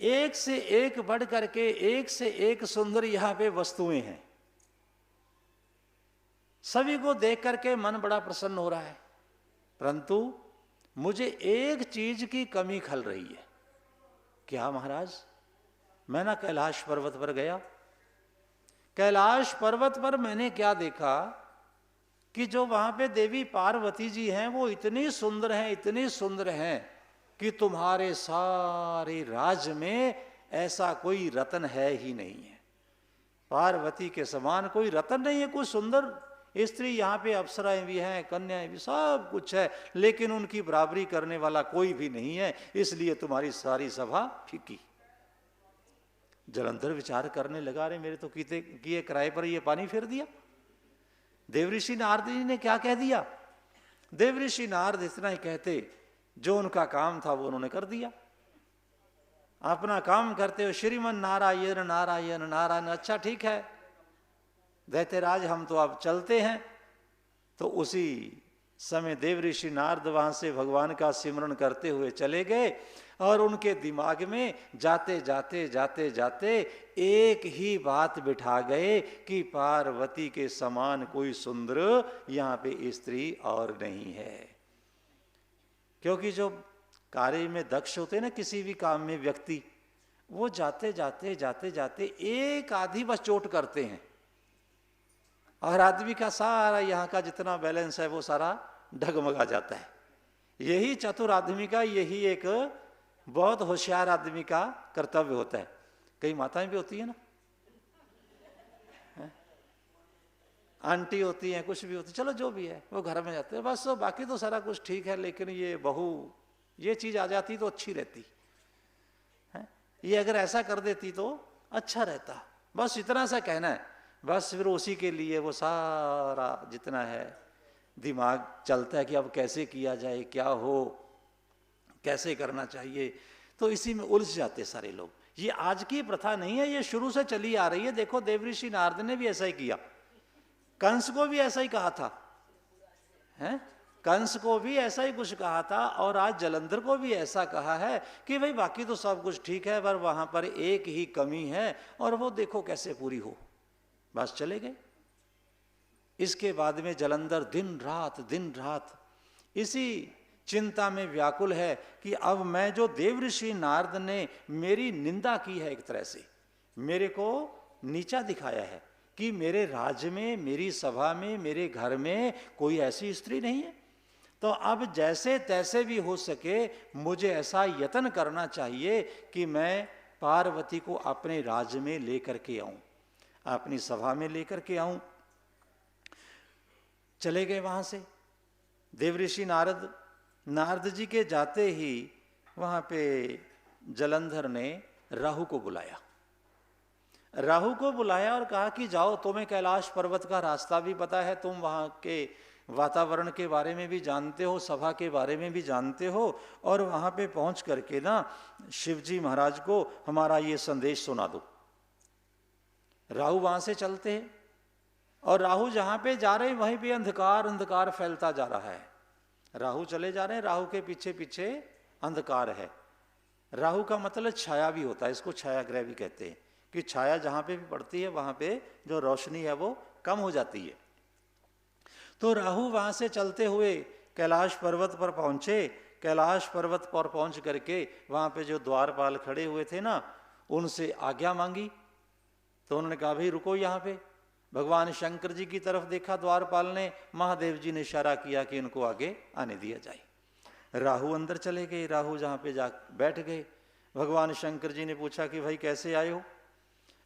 एक से एक बढ़ करके एक से एक सुंदर यहां पे वस्तुएं हैं। सभी को देख करके मन बड़ा प्रसन्न हो रहा है, परंतु मुझे एक चीज की कमी खल रही है। क्या महाराज? मैं ना कैलाश पर्वत पर गया, कैलाश पर्वत पर मैंने क्या देखा कि जो वहां पे देवी पार्वती जी हैं वो इतनी सुंदर हैं, इतनी सुंदर हैं कि तुम्हारे सारे राज्य में ऐसा कोई रत्न है ही नहीं है। पार्वती के समान कोई रत्न नहीं है, कोई सुंदर स्त्री यहाँ पे अप्सराएं भी हैं, कन्याएं भी, सब कुछ है, लेकिन उनकी बराबरी करने वाला कोई भी नहीं है, इसलिए तुम्हारी सारी सभा फीकी। जलंधर विचार करने लगा, रे मेरे तो किए किराए पर ये पानी फेर दिया। देवऋषि नारद जी ने क्या कह दिया? देवऋषि नारद इतना ही कहते, जो उनका काम था वो उन्होंने कर दिया। अपना काम करते हो, श्रीमन नारायण नारायण नारायण, अच्छा ठीक है दैत्यराज हम तो अब चलते हैं। तो उसी समय देवऋषि नारद वहां से भगवान का सिमरन करते हुए चले गए और उनके दिमाग में जाते जाते जाते जाते एक ही बात बिठा गए कि पार्वती के समान कोई सुंदर यहाँ पे स्त्री और नहीं है। क्योंकि जो कार्य में दक्ष होते हैं ना, किसी भी काम में व्यक्ति, वो जाते जाते जाते जाते एक आधी बस चोट करते हैं और आदमी का सारा यहाँ का जितना बैलेंस है वो सारा डगमगा जाता है। यही चतुर आदमी का, यही एक बहुत होशियार आदमी का कर्तव्य होता है। कई माताएं भी होती है ना, आंटी होती हैं, कुछ भी होती, चलो जो भी है वो घर में जाते हैं बस, बाकी तो सारा कुछ ठीक है, लेकिन ये बहू ये चीज आ जाती तो अच्छी रहती है, ये अगर ऐसा कर देती तो अच्छा रहता, बस इतना सा कहना है। बस फिर उसी के लिए वो सारा जितना है दिमाग चलता है कि अब कैसे किया जाए, क्या हो, कैसे करना चाहिए, तो इसी में उलझ जाते सारे लोग। ये आज की प्रथा नहीं है, ये शुरू से चली आ रही है। देखो देवऋषि नारद ने भी ऐसा ही किया, कंस को भी ऐसा ही कहा था, हैं? कंस को भी ऐसा ही कुछ कहा था, और आज जलंधर को भी ऐसा कहा है कि भाई बाकी तो सब कुछ ठीक है, पर वहां पर एक ही कमी है और वो देखो कैसे पूरी हो। बस चले गए। इसके बाद में जलंधर दिन रात इसी चिंता में व्याकुल है कि अब मैं, जो देवऋषि नारद ने मेरी निंदा की है, एक तरह से मेरे को नीचा दिखाया है कि मेरे राज्य में, मेरी सभा में, मेरे घर में कोई ऐसी स्त्री नहीं है, तो अब जैसे तैसे भी हो सके मुझे ऐसा यत्न करना चाहिए कि मैं पार्वती को अपने राज्य में लेकर के आऊं, अपनी सभा में लेकर के आऊं। चले गए वहां से देवऋषि नारद जी के जाते ही वहां पे जलंधर ने राहु को बुलाया। राहु को बुलाया और कहा कि जाओ, तुम्हें कैलाश पर्वत का रास्ता भी पता है, तुम वहां के वातावरण के बारे में भी जानते हो, सभा के बारे में भी जानते हो, और वहां पे पहुंच करके ना शिवजी महाराज को हमारा ये संदेश सुना दो। राहु वहां से चलते हैं और राहु जहां पे जा रहे हैं वहीं पे अंधकार अंधकार फैलता जा रहा है। राहु चले जा रहे हैं, राहु के पीछे पीछे अंधकार है। राहु का मतलब छाया भी होता है, इसको छाया ग्रह भी कहते हैं, कि छाया जहां पे भी पड़ती है वहां पे जो रोशनी है वो कम हो जाती है। तो राहु वहां से चलते हुए कैलाश पर्वत पर पहुंचे। कैलाश पर्वत पर पहुंच करके वहां पे जो द्वारपाल खड़े हुए थे ना, उनसे आज्ञा मांगी। तो उन्होंने कहा भाई रुको यहाँ पे। भगवान शंकर जी की तरफ देखा द्वारपाल ने, महादेव जी ने इशारा किया कि इनको आगे आने दिया जाए। राहु अंदर चले गए, राहु जहाँ पे जा बैठ गए। भगवान शंकर जी ने पूछा कि भाई कैसे आए हो?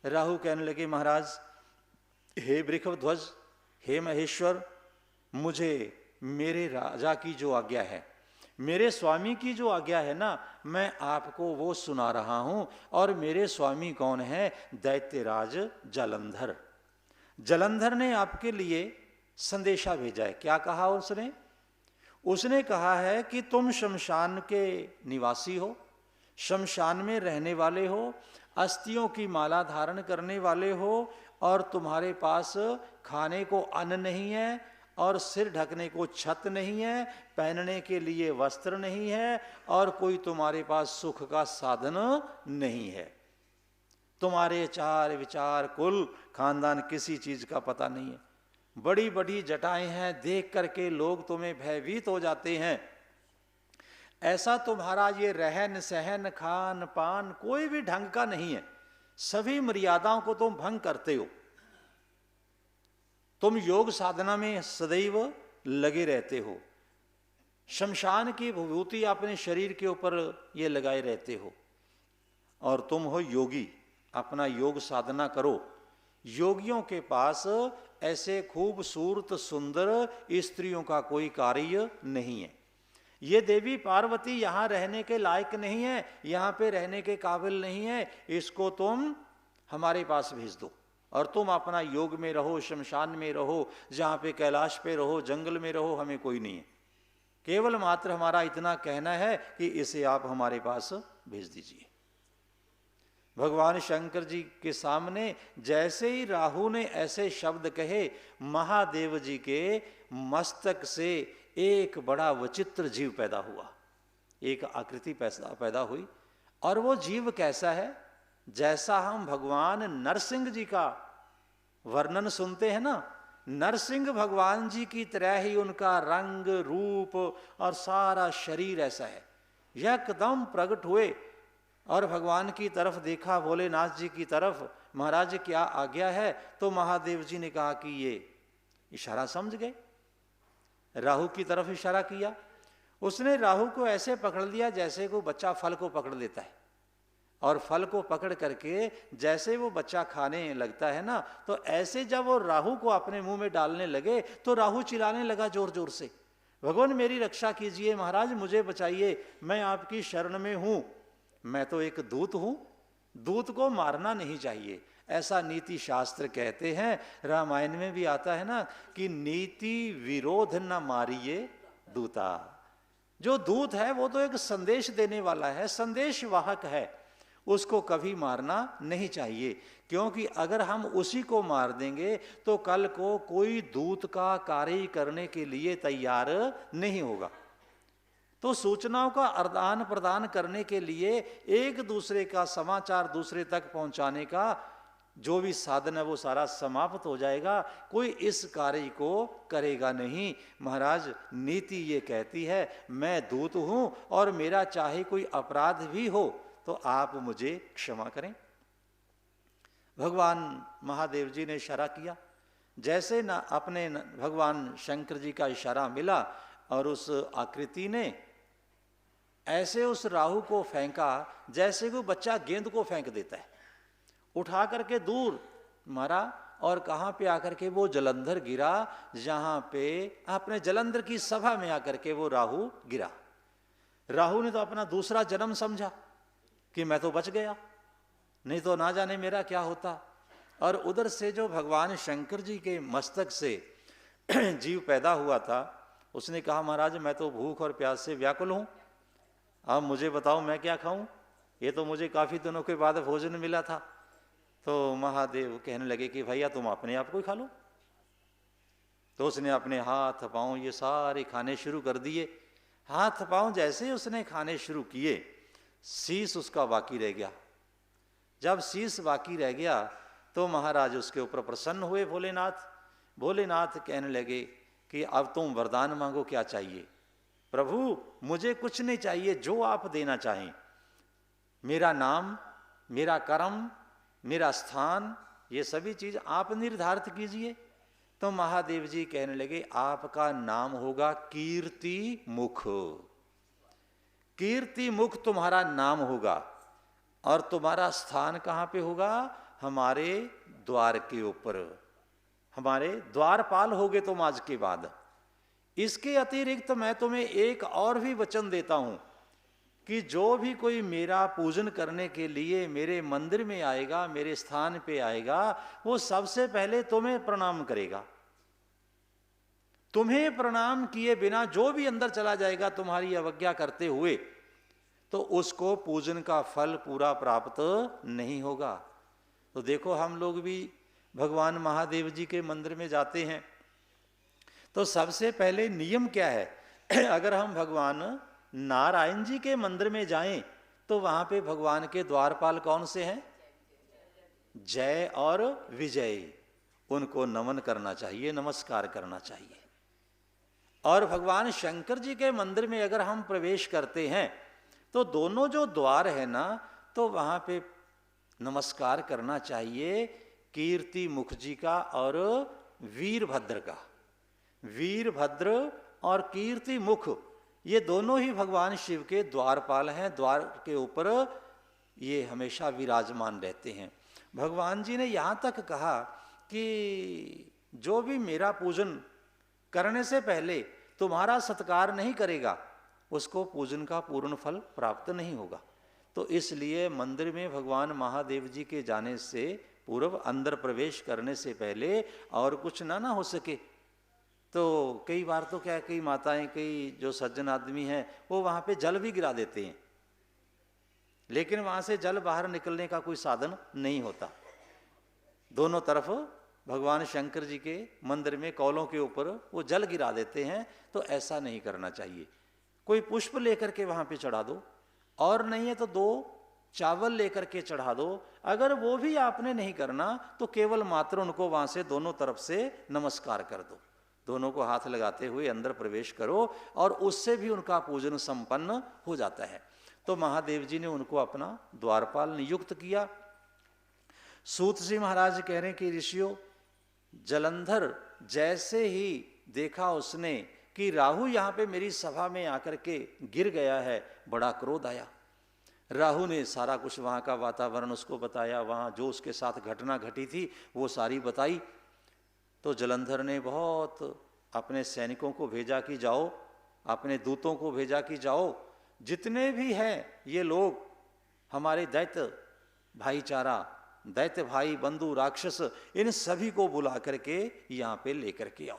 राहु कहने लगे महाराज, हे वृषभध्वज, हे महेश्वर, मुझे मेरे राजा की जो आज्ञा है, मेरे स्वामी की जो आज्ञा है ना, मैं आपको वो सुना रहा हूं। और मेरे स्वामी कौन है? दैत्यराज जलंधर। जलंधर ने आपके लिए संदेशा भेजा है। क्या कहा उसने? उसने कहा है कि तुम शमशान के निवासी हो, शमशान में रहने वाले हो, अस्थियों की माला धारण करने वाले हो, और तुम्हारे पास खाने को अन्न नहीं है, और सिर ढकने को छत नहीं है, पहनने के लिए वस्त्र नहीं है, और कोई तुम्हारे पास सुख का साधन नहीं है। तुम्हारे चार विचार कुल खानदान किसी चीज का पता नहीं है। बड़ी बड़ी जटाएं हैं, देख करके लोग तुम्हें भयभीत हो जाते हैं। ऐसा तुम्हारा ये रहन सहन खान पान कोई भी ढंग का नहीं है। सभी मर्यादाओं को तुम भंग करते हो। तुम योग साधना में सदैव लगे रहते हो। शमशान की विभूति अपने शरीर के ऊपर ये लगाए रहते हो। और तुम हो योगी, अपना योग साधना करो। योगियों के पास ऐसे खूबसूरत सुंदर स्त्रियों का कोई कार्य नहीं है। ये देवी पार्वती यहाँ रहने के लायक नहीं है, यहाँ पे रहने के काबिल नहीं है। इसको तुम हमारे पास भेज दो और तुम अपना योग में रहो, शमशान में रहो, जहाँ पे कैलाश पे रहो, जंगल में रहो, हमें कोई नहीं है। केवल मात्र हमारा इतना कहना है कि इसे आप हमारे पास भेज दीजिए। भगवान शंकर जी के सामने जैसे ही राहु ने ऐसे शब्द कहे, महादेव जी के मस्तक से एक बड़ा विचित्र जीव पैदा हुआ, एक आकृति पैदा हुई। और वो जीव कैसा है? जैसा हम भगवान नरसिंह जी का वर्णन सुनते हैं ना, नरसिंह भगवान जी की तरह ही उनका रंग रूप और सारा शरीर ऐसा है। एकदम प्रकट हुए और भगवान की तरफ देखा, भोलेनाथ जी की तरफ, महाराज क्या आज्ञा है? तो महादेव जी ने कहा कि ये इशारा समझ गए, राहु की तरफ इशारा किया। उसने राहु को ऐसे पकड़ लिया जैसे को बच्चा फल को पकड़ लेता है, और फल को पकड़ करके जैसे वो बच्चा खाने लगता है ना, तो ऐसे जब वो राहु को अपने मुंह में डालने लगे तो राहु चिल्लाने लगा जोर जोर से, भगवान मेरी रक्षा कीजिए, महाराज मुझे बचाइए, मैं आपकी शरण में हूं, मैं तो एक दूत हूं, दूत को मारना नहीं चाहिए, ऐसा नीति शास्त्र कहते हैं। रामायण में भी आता है ना कि नीति विरोध न मारिए दूता। जो दूत है वो तो एक संदेश देने वाला है, संदेश वाहक है, उसको कभी मारना नहीं चाहिए, क्योंकि अगर हम उसी को मार देंगे तो कल को कोई दूत का कार्य करने के लिए तैयार नहीं होगा। तो सूचनाओं का आदान प्रदान करने के लिए, एक दूसरे का समाचार दूसरे तक पहुंचाने का जो भी साधन है वो सारा समाप्त हो जाएगा, कोई इस कार्य को करेगा नहीं। महाराज नीति ये कहती है मैं दूत हूं और मेरा चाहे कोई अपराध भी हो तो आप मुझे क्षमा करें। भगवान महादेव जी ने इशारा किया, जैसे ना अपने भगवान शंकर जी का इशारा मिला और उस आकृति ने ऐसे उस राहु को फेंका जैसे वो बच्चा गेंद को फेंक देता है, उठा करके दूर मारा, और कहां पे आकर के वो जलंधर गिरा, जहां पे अपने जलंधर की सभा में आकर के वो राहु गिरा। राहु ने तो अपना दूसरा जन्म समझा कि मैं तो बच गया, नहीं तो ना जाने मेरा क्या होता। और उधर से जो भगवान शंकर जी के मस्तक से जीव पैदा हुआ था, उसने कहा महाराज मैं तो भूख और प्यास से व्याकुल हूं, अब मुझे बताओ मैं क्या खाऊं, ये तो मुझे काफी दिनों के बाद भोजन मिला था। तो महादेव कहने लगे कि भैया तुम अपने आप को ही खा लो। तो उसने अपने हाथ पांव ये सारे खाने शुरू कर दिए। हाथ पांव जैसे उसने खाने शुरू किए, शीश उसका बाकी रह गया। जब शीश बाकी रह गया तो महाराज उसके ऊपर प्रसन्न हुए भोलेनाथ। भोलेनाथ कहने लगे कि अब तुम वरदान मांगो, क्या चाहिए? प्रभु मुझे कुछ नहीं चाहिए, जो आप देना चाहें, मेरा नाम, मेरा कर्म, मेरा स्थान, ये सभी चीज आप निर्धारित कीजिए। तो महादेव जी कहने लगे आपका नाम होगा कीर्ति मुख। कीर्ति मुख तुम्हारा नाम होगा, और तुम्हारा स्थान कहां पे होगा? हमारे द्वार के ऊपर, हमारे द्वारपाल होगे तुम आज के बाद। इसके अतिरिक्त मैं तुम्हें एक और भी वचन देता हूं कि जो भी कोई मेरा पूजन करने के लिए मेरे मंदिर में आएगा, मेरे स्थान पे आएगा, वो सबसे पहले तुम्हें प्रणाम करेगा। तुम्हें प्रणाम किए बिना जो भी अंदर चला जाएगा तुम्हारी अवज्ञा करते हुए, तो उसको पूजन का फल पूरा प्राप्त नहीं होगा। तो देखो हम लोग भी भगवान महादेव जी के मंदिर में जाते हैं तो सबसे पहले नियम क्या है? अगर हम भगवान नारायण जी के मंदिर में जाएं तो वहां पे भगवान के द्वारपाल कौन से हैं? जय और विजय। उनको नमन करना चाहिए, नमस्कार करना चाहिए। और भगवान शंकर जी के मंदिर में अगर हम प्रवेश करते हैं तो दोनों जो द्वार है ना, तो वहां पे नमस्कार करना चाहिए कीर्ति मुख जी का और वीरभद्र का। वीरभद्र और कीर्ति मुख ये दोनों ही भगवान शिव के द्वारपाल हैं। द्वार के ऊपर ये हमेशा विराजमान रहते हैं। भगवान जी ने यहाँ तक कहा कि जो भी मेरा पूजन करने से पहले तुम्हारा सत्कार नहीं करेगा, उसको पूजन का पूर्ण फल प्राप्त नहीं होगा। तो इसलिए मंदिर में भगवान महादेव जी के जाने से पूर्व, अंदर प्रवेश करने से पहले और कुछ ना हो सके तो कई बार तो क्या, कई माताएं, कई जो सज्जन आदमी हैं वो वहाँ पे जल भी गिरा देते हैं, लेकिन वहाँ से जल बाहर निकलने का कोई साधन नहीं होता। दोनों तरफ भगवान शंकर जी के मंदिर में कौलों के ऊपर वो जल गिरा देते हैं। तो ऐसा नहीं करना चाहिए। कोई पुष्प लेकर के वहाँ पे चढ़ा दो, और नहीं है तो 2 चावल लेकर के चढ़ा दो। अगर वो भी आपने नहीं करना तो केवल मात्र उनको वहाँ से दोनों तरफ से नमस्कार कर दो। दोनों को हाथ लगाते हुए अंदर प्रवेश करो और उससे भी उनका पूजन संपन्न हो जाता है। तो महादेव जी ने उनको अपना द्वारपाल नियुक्त किया। सूत जी महाराज कह रहे हैं कि ऋषियों, जलंधर जैसे ही देखा उसने कि राहु यहाँ पे मेरी सभा में आकर के गिर गया है, बड़ा क्रोध आया। राहु ने सारा कुछ वहाँ का वातावरण उसको बताया, वहाँ जो उसके साथ घटना घटी थी वो सारी बताई। तो जलंधर ने बहुत अपने सैनिकों को भेजा कि जाओ, अपने दूतों को भेजा कि जाओ, जितने भी हैं ये लोग हमारे दैत्य भाईचारा, दैत्य भाई बंधु राक्षस, इन सभी को बुला करके यहाँ पे लेकर के आओ।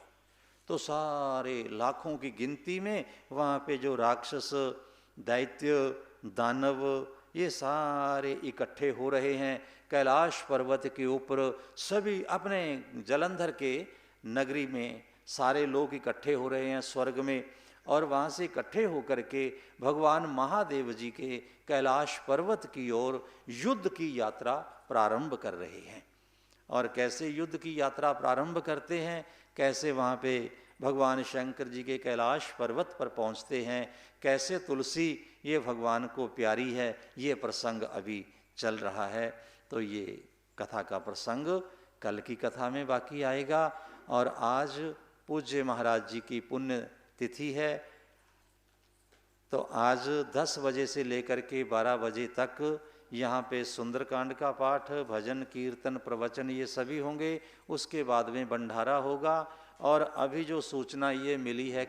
तो सारे लाखों की गिनती में वहाँ पे जो राक्षस, दैत्य, दानव, ये सारे इकट्ठे हो रहे हैं। कैलाश पर्वत के ऊपर सभी अपने जलंधर के नगरी में सारे लोग इकट्ठे हो रहे हैं स्वर्ग में, और वहाँ से इकट्ठे होकर के भगवान महादेव जी के कैलाश पर्वत की ओर युद्ध की यात्रा प्रारंभ कर रहे हैं। और कैसे युद्ध की यात्रा प्रारंभ करते हैं, कैसे वहाँ पे भगवान शंकर जी के कैलाश पर्वत पर पहुँचते हैं, कैसे तुलसी ये भगवान को प्यारी है, ये प्रसंग अभी चल रहा है। तो ये कथा का प्रसंग कल की कथा में बाकी आएगा। और आज पूज्य महाराज जी की पुण्य तिथि है, तो आज 10 बजे से लेकर के 12 बजे तक यहाँ पे सुंदरकांड का पाठ, भजन, कीर्तन, प्रवचन ये सभी होंगे। उसके बाद में भंडारा होगा। और अभी जो सूचना ये मिली है